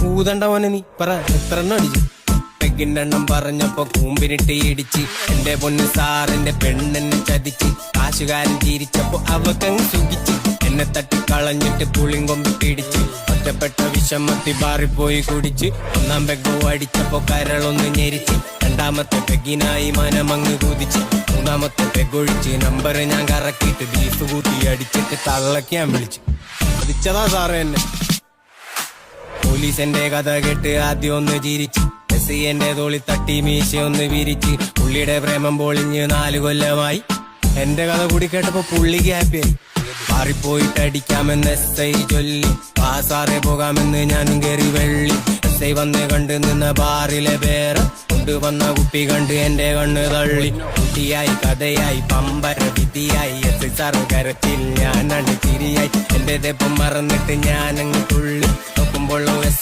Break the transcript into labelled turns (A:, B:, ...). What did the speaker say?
A: ഊതണ്ടവനെ നീ പറ എത്ര എണ്ണം അടിച്ചു? പെഗിണ്ടെണ്ണം പറഞ്ഞപ്പോ കൂമ്പിനിട്ട് ഇടിച്ച്. എന്റെ പൊന്ന് സാറിന്റെ പെണ്ണെന്നെ ചതിച്ച്. കാശുകാരൻ ചിരിച്ചപ്പോ അവക്കങ്ങ് സുഖിച്ച്. എന്നെ തട്ടിക്കളഞ്ഞിട്ട് പുളിങ്കൊമ്പ് പിടിച്ച്. ഒറ്റപ്പെട്ട വിഷമത്തി ബാറിപ്പോയി കുടിച്ച്. ഒന്നാം പെഗോ അടിച്ചപ്പോ കരളൊന്ന് ഞെരിച്ച്. രണ്ടാമത്തെ പെഗിനായി മനമങ്ങ് കുതിച്ച്. മൂന്നാമത്തെ പെഗൊഴിച്ച് നമ്പർ ഞാൻ കറക്കിയിട്ട് ബീഫ് കൂട്ടി അടിച്ചിട്ട് തള്ളക്കാൻ വിളിച്ചു. അടിച്ചതാ സാറ് എന്നെ. പോലീസ് എന്റെ കഥ കേട്ട് ആദ്യം ഒന്ന് ചിരിച്ച്. എസ് എന്റെ തോളി തട്ടി മീശ ഒന്ന് വിരിച്ച്. പുള്ളിയുടെ പ്രേമം പൊളിഞ്ഞ് 4 കൊല്ലമായി. എന്റെ കഥ കൂടി കേട്ടപ്പോ പുള്ളിക്ക് ഹാപ്പിയായി. മാറിപ്പോയിട്ട് അടിക്കാമെന്ന് എസ് ഐ ചൊല്ലി. പാസാറെ പോകാമെന്ന് ഞാനും കയറി വെള്ളി. എസ് ഐ വന്ന് കണ്ടു നിന്ന ബാറിലെ പേര് കൊണ്ടുവന്ന കുപ്പി കണ്ട് എന്റെ കണ്ണ് തള്ളി. കുട്ടിയായി കഥയായി പമ്പര വിധിയായി. എസ് ഐ സാറ് കരച്ചിൽ ഞാനണ്ട് ചിരിയായി. എന്റെ തെപ്പം മറന്നിട്ട് ഞാനങ്ങ് തുള്ളി നോക്കുമ്പോൾ